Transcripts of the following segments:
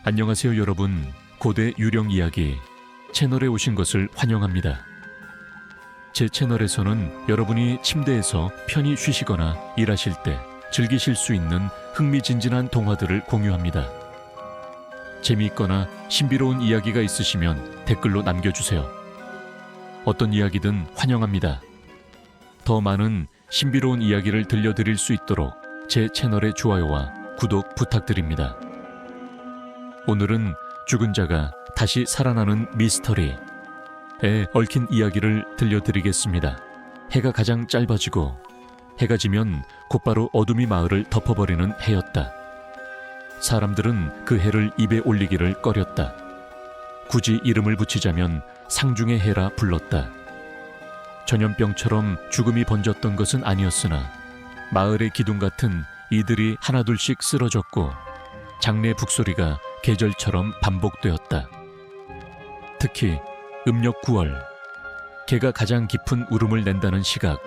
안녕하세요 여러분. 고대 유령 이야기 채널에 오신 것을 환영합니다. 제 채널에서는 여러분이 침대에서 편히 쉬시거나 일하실 때 즐기실 수 있는 흥미진진한 동화들을 공유합니다. 재미있거나 신비로운 이야기가 있으시면 댓글로 남겨주세요. 어떤 이야기든 환영합니다. 더 많은 신비로운 이야기를 들려드릴 수 있도록 제 채널의 좋아요와 구독 부탁드립니다. 오늘은 죽은 자가 다시 살아나는 미스터리에 얽힌 이야기를 들려드리겠습니다. 해가 가장 짧아지고 해가 지면 곧바로 어둠이 마을을 덮어버리는 해였다. 사람들은 그 해를 입에 올리기를 꺼렸다. 굳이 이름을 붙이자면 상중의 해라 불렀다. 전염병처럼 죽음이 번졌던 것은 아니었으나 마을의 기둥 같은 이들이 하나둘씩 쓰러졌고 장례 북소리가 계절처럼 반복되었다. 특히 음력 9월, 개가 가장 깊은 울음을 낸다는 시각,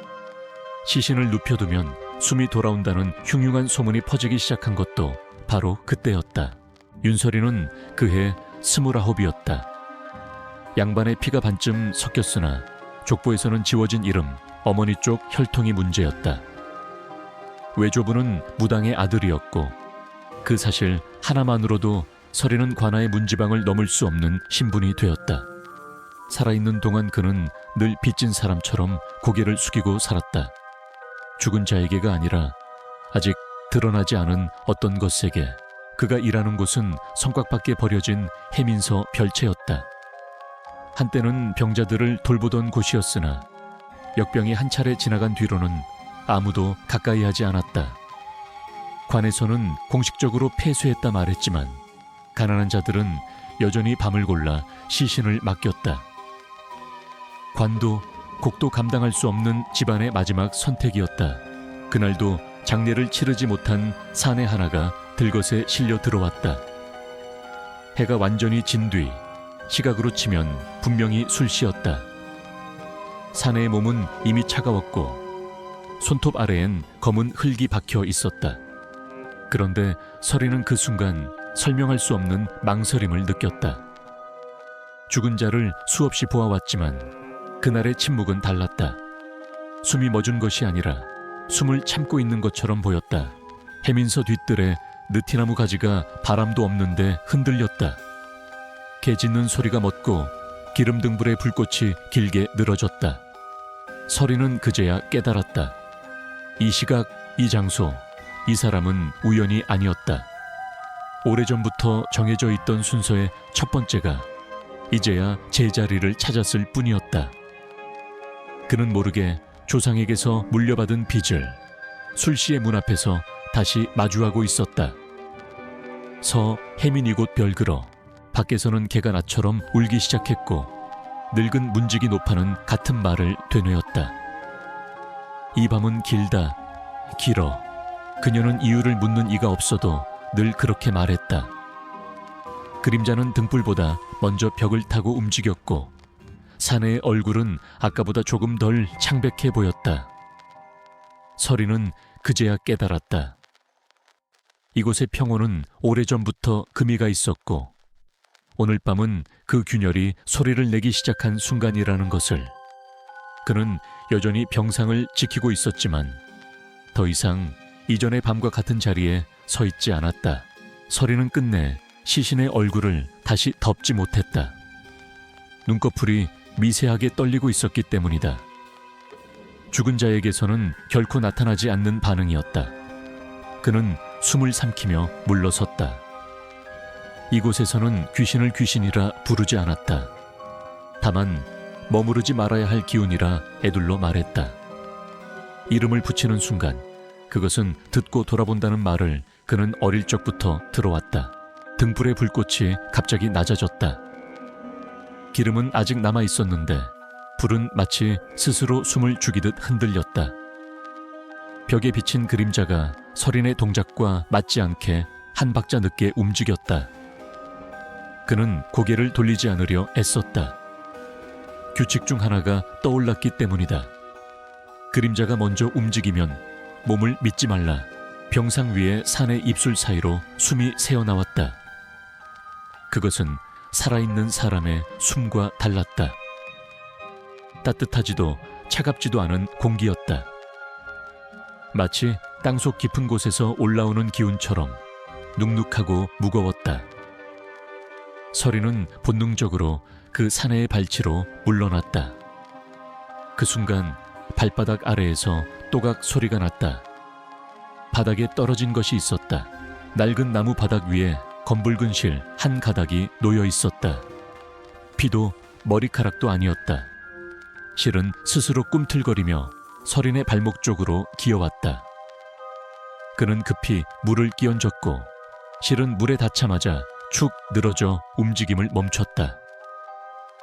시신을 눕혀두면 숨이 돌아온다는 흉흉한 소문이 퍼지기 시작한 것도 바로 그때였다. 윤설이는 그해 29이었다. 양반의 피가 반쯤 섞였으나 족보에서는 지워진 이름, 어머니 쪽 혈통이 문제였다. 외조부는 무당의 아들이었고 그 사실 하나만으로도 설이는 관아의 문지방을 넘을 수 없는 신분이 되었다. 살아있는 동안 그는 늘 빚진 사람처럼 고개를 숙이고 살았다. 죽은 자에게가 아니라 아직 드러나지 않은 어떤 것에게. 그가 일하는 곳은 성곽 밖에 버려진 해민서 별채였다. 한때는 병자들을 돌보던 곳이었으나 역병이 한 차례 지나간 뒤로는 아무도 가까이 하지 않았다. 관에서는 공식적으로 폐쇄했다 말했지만 가난한 자들은 여전히 밤을 골라 시신을 맡겼다. 관도 곡도 감당할 수 없는 집안의 마지막 선택이었다. 그날도 장례를 치르지 못한 사내 하나가 들것에 실려 들어왔다. 해가 완전히 진 뒤 시각으로 치면 분명히 술시였다. 사내의 몸은 이미 차가웠고 손톱 아래엔 검은 흙이 박혀 있었다. 그런데 설이는 그 순간 설명할 수 없는 망설임을 느꼈다. 죽은 자를 수없이 보아왔지만 그날의 침묵은 달랐다. 숨이 멎은 것이 아니라 숨을 참고 있는 것처럼 보였다. 해민서 뒷뜰에 느티나무 가지가 바람도 없는데 흔들렸다. 개 짖는 소리가 멎고 기름 등불의 불꽃이 길게 늘어졌다. 설이는 그제야 깨달았다. 이 시각, 이 장소, 이 사람은 우연이 아니었다. 오래전부터 정해져 있던 순서의 첫 번째가 이제야 제자리를 찾았을 뿐이었다. 그는 모르게 조상에게서 물려받은 빚을 술시의 문 앞에서 다시 마주하고 있었다. 서 해민 이곳 별그러 밖에서는 개가 나처럼 울기 시작했고 늙은 문지기 노파는 같은 말을 되뇌었다. 이 밤은 길다, 길어. 그녀는 이유를 묻는 이가 없어도 늘 그렇게 말했다. 그림자는 등불보다 먼저 벽을 타고 움직였고 사내의 얼굴은 아까보다 조금 덜 창백해 보였다. 설이는 그제야 깨달았다. 이곳의 평온은 오래전부터 금이가 있었고 오늘 밤은 그 균열이 소리를 내기 시작한 순간이라는 것을. 그는 여전히 병상을 지키고 있었지만 더 이상 이전의 밤과 같은 자리에 서 있지 않았다. 설이는 끝내 시신의 얼굴을 다시 덮지 못했다. 눈꺼풀이 미세하게 떨리고 있었기 때문이다. 죽은 자에게서는 결코 나타나지 않는 반응이었다. 그는 숨을 삼키며 물러섰다. 이곳에서는 귀신을 귀신이라 부르지 않았다. 다만 머무르지 말아야 할 기운이라 애둘러 말했다. 이름을 붙이는 순간 그것은 듣고 돌아본다는 말을 그는 어릴 적부터 들어왔다. 등불의 불꽃이 갑자기 낮아졌다. 기름은 아직 남아 있었는데 불은 마치 스스로 숨을 죽이듯 흔들렸다. 벽에 비친 그림자가 설인의 동작과 맞지 않게 한 박자 늦게 움직였다. 그는 고개를 돌리지 않으려 애썼다. 규칙 중 하나가 떠올랐기 때문이다. 그림자가 먼저 움직이면 몸을 믿지 말라. 병상 위에 산의 입술 사이로 숨이 새어나왔다. 그것은 살아있는 사람의 숨과 달랐다. 따뜻하지도 차갑지도 않은 공기였다. 마치 땅속 깊은 곳에서 올라오는 기운처럼 눅눅하고 무거웠다. 서리는 본능적으로 그 사내의 발치로 물러났다. 그 순간 발바닥 아래에서 또각 소리가 났다. 바닥에 떨어진 것이 있었다. 낡은 나무 바닥 위에 검붉은 실 한 가닥이 놓여 있었다. 피도 머리카락도 아니었다. 실은 스스로 꿈틀거리며 서린의 발목 쪽으로 기어왔다. 그는 급히 물을 끼얹었고 실은 물에 닿자마자 축 늘어져 움직임을 멈췄다.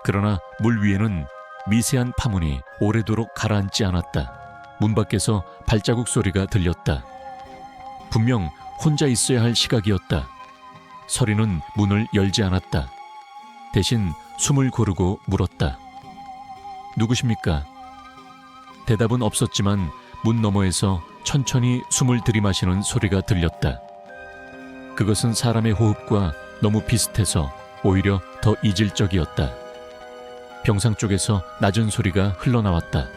그러나 물 위에는 미세한 파문이 오래도록 가라앉지 않았다. 문 밖에서 발자국 소리가 들렸다. 분명 혼자 있어야 할 시각이었다. 서리는 문을 열지 않았다. 대신 숨을 고르고 물었다. 누구십니까? 대답은 없었지만 문 너머에서 천천히 숨을 들이마시는 소리가 들렸다. 그것은 사람의 호흡과 너무 비슷해서 오히려 더 이질적이었다. 병상 쪽에서 낮은 소리가 흘러나왔다.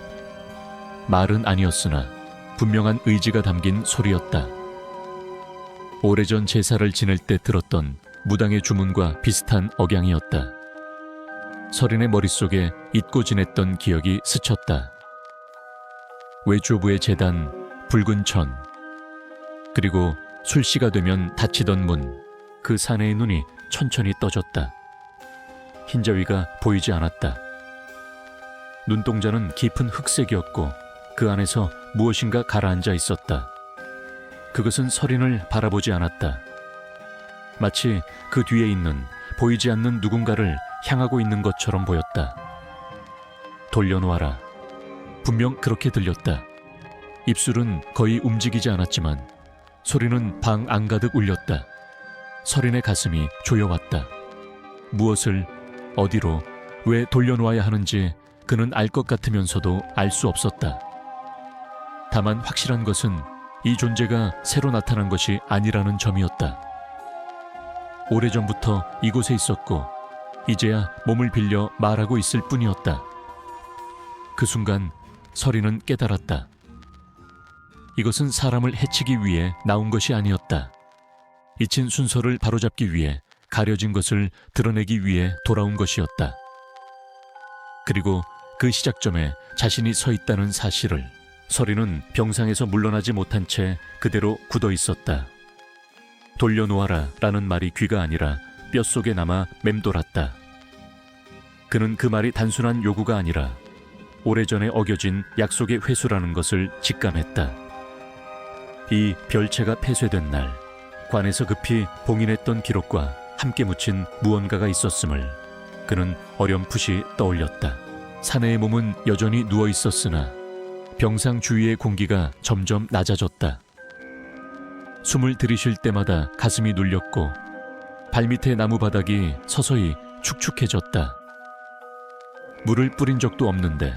말은 아니었으나 분명한 의지가 담긴 소리였다. 오래전 제사를 지낼 때 들었던 무당의 주문과 비슷한 억양이었다. 서린의 머릿속에 잊고 지냈던 기억이 스쳤다. 외조부의 제단, 붉은 천, 그리고 술시가 되면 닫히던 문, 그 사내의 눈이 천천히 떠졌다. 흰자위가 보이지 않았다. 눈동자는 깊은 흑색이었고 그 안에서 무엇인가 가라앉아 있었다. 그것은 서린을 바라보지 않았다. 마치 그 뒤에 있는 보이지 않는 누군가를 향하고 있는 것처럼 보였다. 돌려놓아라. 분명 그렇게 들렸다. 입술은 거의 움직이지 않았지만 소리는 방 안가득 울렸다. 서린의 가슴이 조여왔다. 무엇을, 어디로, 왜 돌려놓아야 하는지 그는 알 것 같으면서도 알 수 없었다. 다만 확실한 것은 이 존재가 새로 나타난 것이 아니라는 점이었다. 오래전부터 이곳에 있었고 이제야 몸을 빌려 말하고 있을 뿐이었다. 그 순간 서린은 깨달았다. 이것은 사람을 해치기 위해 나온 것이 아니었다. 잊힌 순서를 바로잡기 위해, 가려진 것을 드러내기 위해 돌아온 것이었다. 그리고 그 시작점에 자신이 서 있다는 사실을 서린은 병상에서 물러나지 못한 채 그대로 굳어 있었다. 돌려놓아라 라는 말이 귀가 아니라 뼛속에 남아 맴돌았다. 그는 그 말이 단순한 요구가 아니라 오래전에 어겨진 약속의 회수라는 것을 직감했다. 이 별채가 폐쇄된 날, 관에서 급히 봉인했던 기록과 함께 묻힌 무언가가 있었음을 그는 어렴풋이 떠올렸다. 사내의 몸은 여전히 누워 있었으나 병상 주위의 공기가 점점 낮아졌다. 숨을 들이쉴 때마다 가슴이 눌렸고 발밑의 나무 바닥이 서서히 축축해졌다. 물을 뿌린 적도 없는데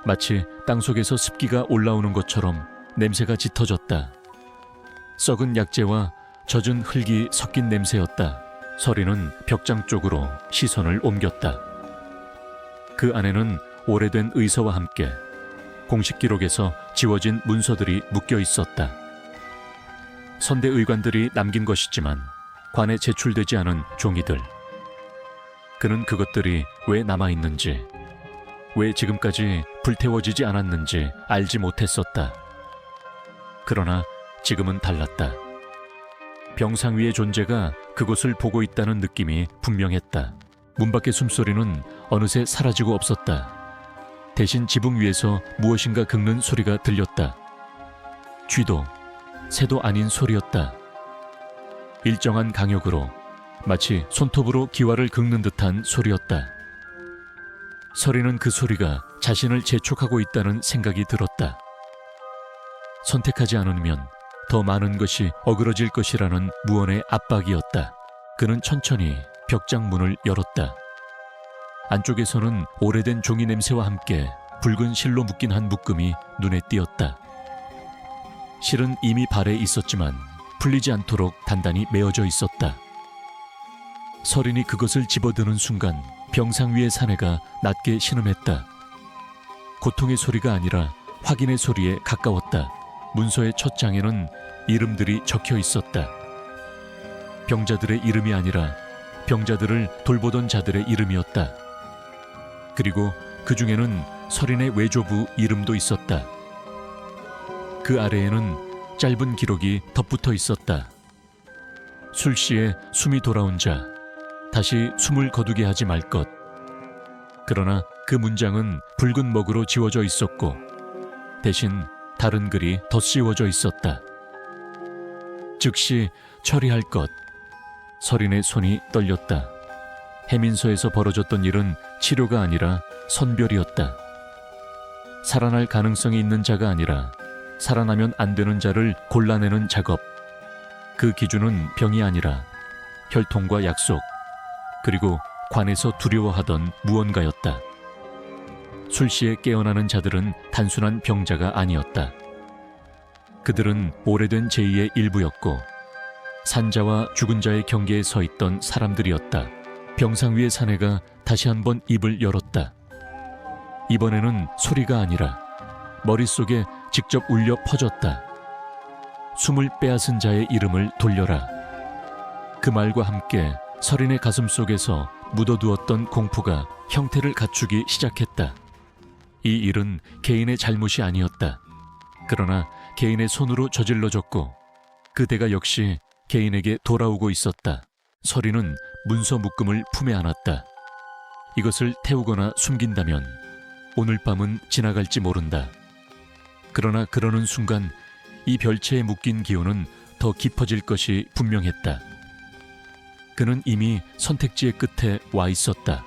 마치 땅속에서 습기가 올라오는 것처럼 냄새가 짙어졌다. 썩은 약재와 젖은 흙이 섞인 냄새였다. 서리는 벽장 쪽으로 시선을 옮겼다. 그 안에는 오래된 의서와 함께 공식 기록에서 지워진 문서들이 묶여 있었다. 선대 의관들이 남긴 것이지만 관에 제출되지 않은 종이들. 그는 그것들이 왜 남아있는지, 왜 지금까지 불태워지지 않았는지 알지 못했었다. 그러나 지금은 달랐다. 병상 위의 존재가 그곳을 보고 있다는 느낌이 분명했다. 문 밖의 숨소리는 어느새 사라지고 없었다. 대신 지붕 위에서 무엇인가 긁는 소리가 들렸다. 쥐도, 새도 아닌 소리였다. 일정한 강역으로 마치 손톱으로 기와를 긁는 듯한 소리였다. 서리는 그 소리가 자신을 재촉하고 있다는 생각이 들었다. 선택하지 않으면 더 많은 것이 어그러질 것이라는 무언의 압박이었다. 그는 천천히 벽장 문을 열었다. 안쪽에서는 오래된 종이 냄새와 함께 붉은 실로 묶인 한 묶음이 눈에 띄었다. 실은 이미 발에 있었지만 풀리지 않도록 단단히 메어져 있었다. 서린이 그것을 집어드는 순간 병상 위의 사내가 낮게 신음했다. 고통의 소리가 아니라 확인의 소리에 가까웠다. 문서의 첫 장에는 이름들이 적혀 있었다. 병자들의 이름이 아니라 병자들을 돌보던 자들의 이름이었다. 그리고 그 중에는 서린의 외조부 이름도 있었다. 그 아래에는 짧은 기록이 덧붙어 있었다. 술시에 숨이 돌아온 자, 다시 숨을 거두게 하지 말 것. 그러나 그 문장은 붉은 먹으로 지워져 있었고 대신 다른 글이 덧씌워져 있었다. 즉시 처리할 것. 서린의 손이 떨렸다. 해민서에서 벌어졌던 일은 치료가 아니라 선별이었다. 살아날 가능성이 있는 자가 아니라 살아나면 안 되는 자를 골라내는 작업. 그 기준은 병이 아니라 혈통과 약속, 그리고 관에서 두려워하던 무언가였다. 술시에 깨어나는 자들은 단순한 병자가 아니었다. 그들은 오래된 제2의 일부였고 산자와 죽은 자의 경계에 서 있던 사람들이었다. 병상 위의 사내가 다시 한번 입을 열었다. 이번에는 소리가 아니라 머릿속에 직접 울려 퍼졌다. 숨을 빼앗은 자의 이름을 돌려라. 그 말과 함께 서린의 가슴 속에서 묻어두었던 공포가 형태를 갖추기 시작했다. 이 일은 개인의 잘못이 아니었다. 그러나 개인의 손으로 저질러졌고 그대가 역시 개인에게 돌아오고 있었다. 서린은 문서 묶음을 품에 안았다. 이것을 태우거나 숨긴다면 오늘 밤은 지나갈지 모른다. 그러나 그러는 순간 이 별채에 묶인 기운은 더 깊어질 것이 분명했다. 그는 이미 선택지의 끝에 와 있었다.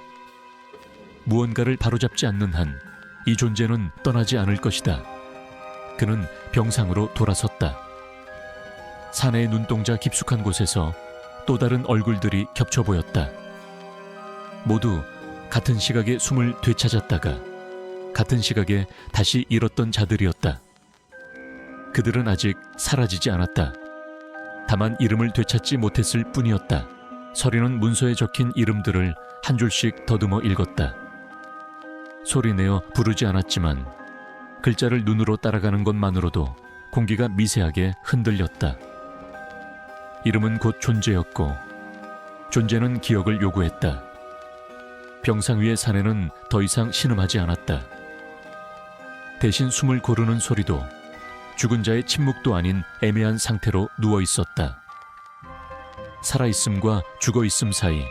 무언가를 바로잡지 않는 한 이 존재는 떠나지 않을 것이다. 그는 병상으로 돌아섰다. 사내의 눈동자 깊숙한 곳에서 또 다른 얼굴들이 겹쳐 보였다. 모두 같은 시각에 숨을 되찾았다가 같은 시각에 다시 잃었던 자들이었다. 그들은 아직 사라지지 않았다. 다만 이름을 되찾지 못했을 뿐이었다. 서린은 문서에 적힌 이름들을 한 줄씩 더듬어 읽었다. 소리내어 부르지 않았지만 글자를 눈으로 따라가는 것만으로도 공기가 미세하게 흔들렸다. 이름은 곧 존재였고 존재는 기억을 요구했다. 병상 위의 사내는 더 이상 신음하지 않았다. 대신 숨을 고르는 소리도 죽은 자의 침묵도 아닌 애매한 상태로 누워 있었다. 살아있음과 죽어있음 사이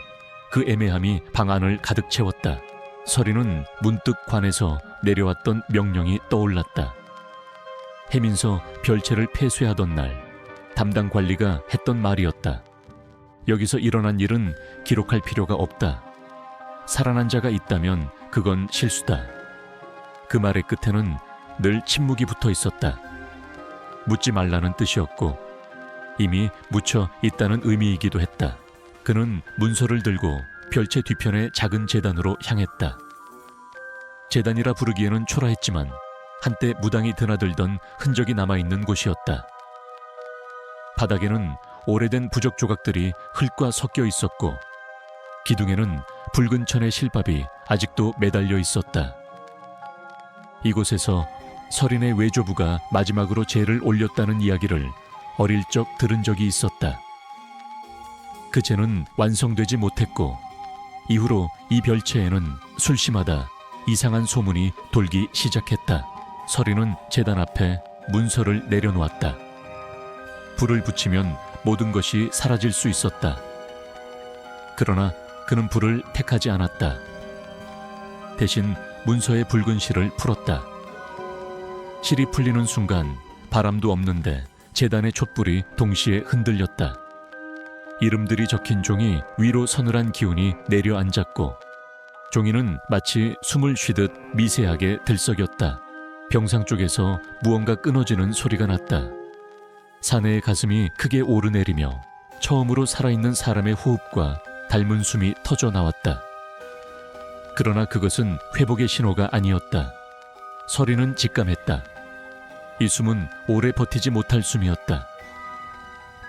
그 애매함이 방 안을 가득 채웠다. 서린은 문득 관에서 내려왔던 명령이 떠올랐다. 해민서 별채를 폐쇄하던 날 담당 관리가 했던 말이었다. 여기서 일어난 일은 기록할 필요가 없다. 살아난 자가 있다면 그건 실수다. 그 말의 끝에는 늘 침묵이 붙어 있었다. 묻지 말라는 뜻이었고 이미 묻혀 있다는 의미이기도 했다. 그는 문서를 들고 별채 뒤편의 작은 제단으로 향했다. 제단이라 부르기에는 초라했지만 한때 무당이 드나들던 흔적이 남아있는 곳이었다. 바닥에는 오래된 부적 조각들이 흙과 섞여 있었고 기둥에는 붉은 천의 실밥이 아직도 매달려 있었다. 이곳에서 서린의 외조부가 마지막으로 제를 올렸다는 이야기를 어릴 적 들은 적이 있었다. 그 제는 완성되지 못했고 이후로 이 별채에는 술시마다 이상한 소문이 돌기 시작했다. 서린은 제단 앞에 문서를 내려놓았다. 불을 붙이면 모든 것이 사라질 수 있었다. 그러나 그는 불을 택하지 않았다. 대신 문서의 붉은 실을 풀었다. 실이 풀리는 순간 바람도 없는데 제단의 촛불이 동시에 흔들렸다. 이름들이 적힌 종이 위로 서늘한 기운이 내려앉았고 종이는 마치 숨을 쉬듯 미세하게 들썩였다. 병상 쪽에서 무언가 끊어지는 소리가 났다. 사내의 가슴이 크게 오르내리며 처음으로 살아있는 사람의 호흡과 닮은 숨이 터져 나왔다. 그러나 그것은 회복의 신호가 아니었다. 서린은 직감했다. 이 숨은 오래 버티지 못할 숨이었다.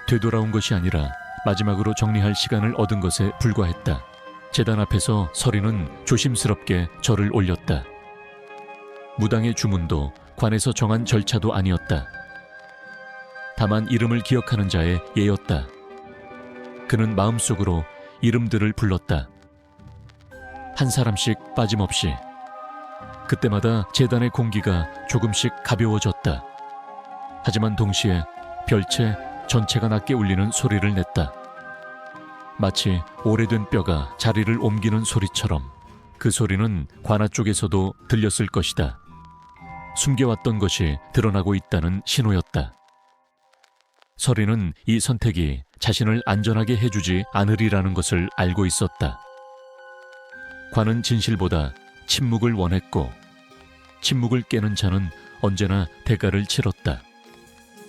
되돌아온 것이 아니라 마지막으로 정리할 시간을 얻은 것에 불과했다. 제단 앞에서 서리는 조심스럽게 절을 올렸다. 무당의 주문도 관에서 정한 절차도 아니었다. 다만 이름을 기억하는 자의 예였다. 그는 마음속으로 이름들을 불렀다. 한 사람씩 빠짐없이. 그때마다 제단의 공기가 조금씩 가벼워졌다. 하지만 동시에 별채 전체가 낮게 울리는 소리를 냈다. 마치 오래된 뼈가 자리를 옮기는 소리처럼. 그 소리는 관아 쪽에서도 들렸을 것이다. 숨겨왔던 것이 드러나고 있다는 신호였다. 서리는 이 선택이 자신을 안전하게 해주지 않으리라는 것을 알고 있었다. 관은 진실보다 침묵을 원했고 침묵을 깨는 자는 언제나 대가를 치렀다.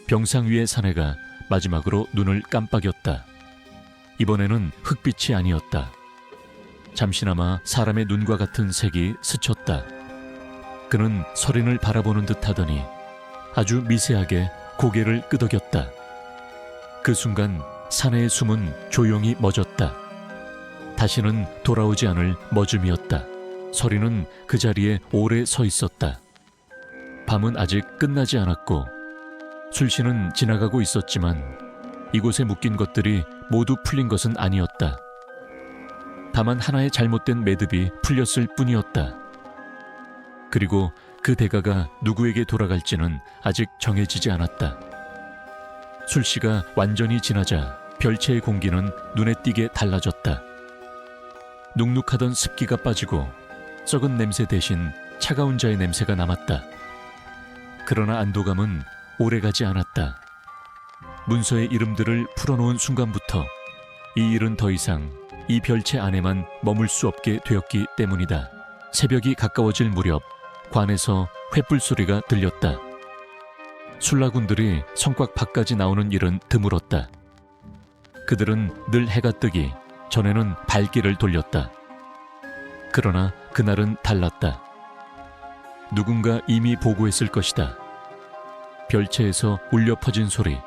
병상 위의 사내가 마지막으로 눈을 깜빡였다. 이번에는 흑빛이 아니었다. 잠시나마 사람의 눈과 같은 색이 스쳤다. 그는 서린을 바라보는 듯 하더니 아주 미세하게 고개를 끄덕였다. 그 순간 사내의 숨은 조용히 멎었다. 다시는 돌아오지 않을 멎음이었다. 서린은 그 자리에 오래 서 있었다. 밤은 아직 끝나지 않았고 술시는 지나가고 있었지만 이곳에 묶인 것들이 모두 풀린 것은 아니었다. 다만 하나의 잘못된 매듭이 풀렸을 뿐이었다. 그리고 그 대가가 누구에게 돌아갈지는 아직 정해지지 않았다. 술시가 완전히 지나자 별채의 공기는 눈에 띄게 달라졌다. 눅눅하던 습기가 빠지고 썩은 냄새 대신 차가운 자의 냄새가 남았다. 그러나 안도감은 오래가지 않았다. 문서의 이름들을 풀어놓은 순간부터 이 일은 더 이상 이 별채 안에만 머물 수 없게 되었기 때문이다. 새벽이 가까워질 무렵 관에서 횃불 소리가 들렸다. 술라군들이 성곽 밖까지 나오는 일은 드물었다. 그들은 늘 해가 뜨기 전에는 발길을 돌렸다. 그러나 그날은 달랐다. 누군가 이미 보고했을 것이다. 별채에서 울려 퍼진 소리,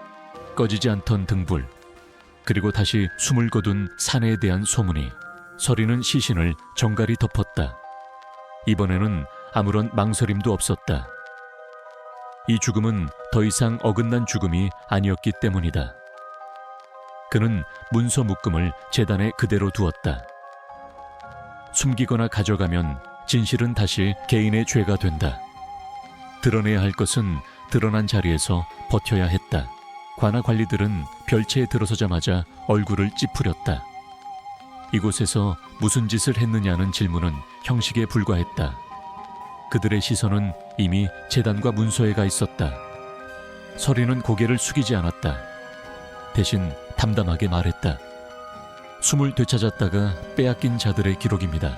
꺼지지 않던 등불, 그리고 다시 숨을 거둔 사내에 대한 소문이 서리는 시신을 정갈이 덮었다. 이번에는 아무런 망설임도 없었다. 이 죽음은 더 이상 어긋난 죽음이 아니었기 때문이다. 그는 문서 묶음을 제단에 그대로 두었다. 숨기거나 가져가면 진실은 다시 개인의 죄가 된다. 드러내야 할 것은 드러난 자리에서 버텨야 했다. 관아 관리들은 별채에 들어서자마자 얼굴을 찌푸렸다. 이곳에서 무슨 짓을 했느냐는 질문은 형식에 불과했다. 그들의 시선은 이미 제단과 문서에 가 있었다. 서리는 고개를 숙이지 않았다. 대신 담담하게 말했다. 숨을 되찾았다가 빼앗긴 자들의 기록입니다.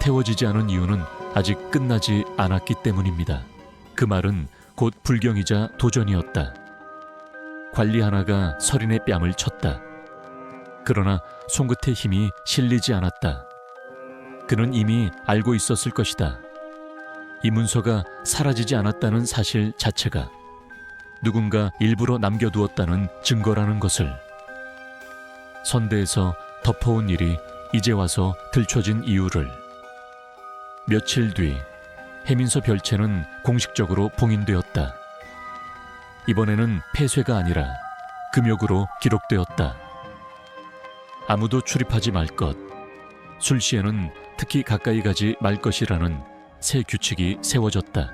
태워지지 않은 이유는 아직 끝나지 않았기 때문입니다. 그 말은 곧 불경이자 도전이었다. 관리 하나가 서린의 뺨을 쳤다. 그러나 손끝에 힘이 실리지 않았다. 그는 이미 알고 있었을 것이다. 이 문서가 사라지지 않았다는 사실 자체가 누군가 일부러 남겨두었다는 증거라는 것을. 선대에서 덮어온 일이 이제 와서 들춰진 이유를. 며칠 뒤 해민서 별채는 공식적으로 봉인되었다. 이번에는 폐쇄가 아니라 금욕으로 기록되었다. 아무도 출입하지 말 것, 술시에는 특히 가까이 가지 말 것이라는 새 규칙이 세워졌다.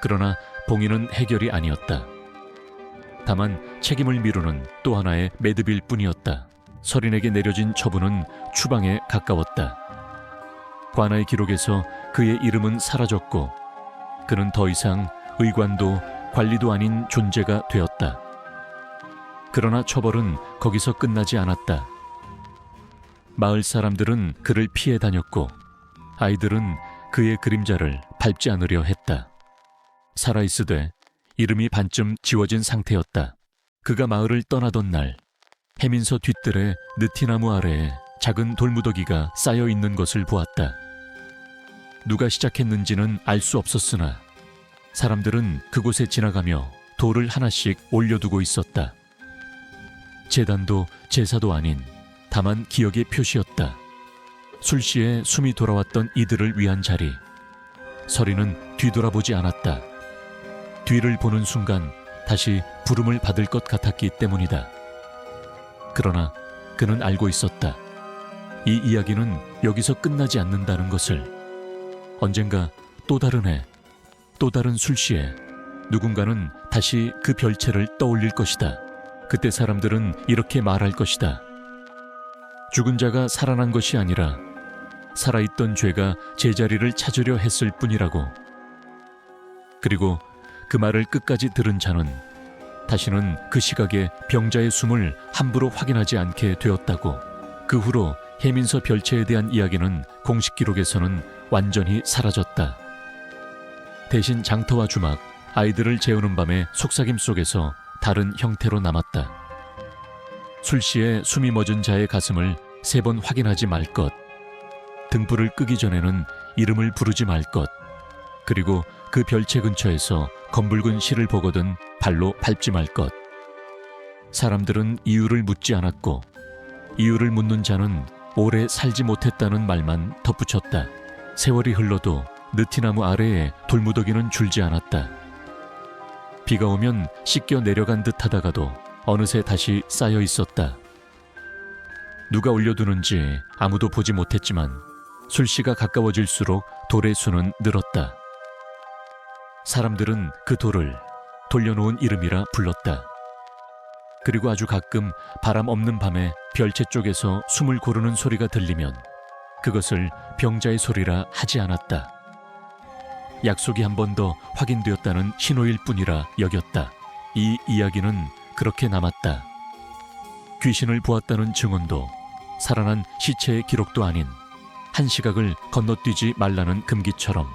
그러나 봉인은 해결이 아니었다. 다만 책임을 미루는 또 하나의 매듭일 뿐이었다. 서린에게 내려진 처분은 추방에 가까웠다. 관아의 기록에서 그의 이름은 사라졌고 그는 더 이상 의관도 관리도 아닌 존재가 되었다. 그러나 처벌은 거기서 끝나지 않았다. 마을 사람들은 그를 피해 다녔고 아이들은 그의 그림자를 밟지 않으려 했다. 살아있으되 이름이 반쯤 지워진 상태였다. 그가 마을을 떠나던 날 해민서 뒷뜰에 느티나무 아래에 작은 돌무더기가 쌓여 있는 것을 보았다. 누가 시작했는지는 알 수 없었으나 사람들은 그곳에 지나가며 돌을 하나씩 올려두고 있었다. 제단도 제사도 아닌 다만 기억의 표시였다. 술시에 숨이 돌아왔던 이들을 위한 자리. 서리는 뒤돌아보지 않았다. 뒤를 보는 순간 다시 부름을 받을 것 같았기 때문이다. 그러나 그는 알고 있었다. 이 이야기는 여기서 끝나지 않는다는 것을. 언젠가 또 다른 해, 또 다른 술시에 누군가는 다시 그 별채를 떠올릴 것이다. 그때 사람들은 이렇게 말할 것이다. 죽은 자가 살아난 것이 아니라 살아있던 죄가 제자리를 찾으려 했을 뿐이라고. 그리고 그 말을 끝까지 들은 자는 다시는 그 시각에 병자의 숨을 함부로 확인하지 않게 되었다고. 그 후로 해민서 별채에 대한 이야기는 공식 기록에서는 완전히 사라졌다. 대신 장터와 주막, 아이들을 재우는 밤의 속삭임 속에서 다른 형태로 남았다. 술시에 숨이 멎은 자의 가슴을 3번 확인하지 말 것, 등불을 끄기 전에는 이름을 부르지 말 것, 그리고 그 별채 근처에서 검붉은 실을 보거든 발로 밟지 말 것. 사람들은 이유를 묻지 않았고 이유를 묻는 자는 오래 살지 못했다는 말만 덧붙였다. 세월이 흘러도 느티나무 아래에 돌무더기는 줄지 않았다. 비가 오면 씻겨 내려간 듯 하다가도 어느새 다시 쌓여 있었다. 누가 올려두는지 아무도 보지 못했지만 술시가 가까워질수록 돌의 수는 늘었다. 사람들은 그 돌을 돌려놓은 이름이라 불렀다. 그리고 아주 가끔 바람 없는 밤에 별채 쪽에서 숨을 고르는 소리가 들리면 그것을 병자의 소리라 하지 않았다. 약속이 한 번 더 확인되었다는 신호일 뿐이라 여겼다. 이 이야기는 그렇게 남았다. 귀신을 보았다는 증언도 살아난 시체의 기록도 아닌 한 시각을 건너뛰지 말라는 금기처럼.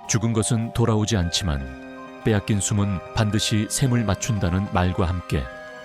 죽은 것은 돌아오지 않지만 빼앗긴 숨은 반드시 셈을 맞춘다는 말과 함께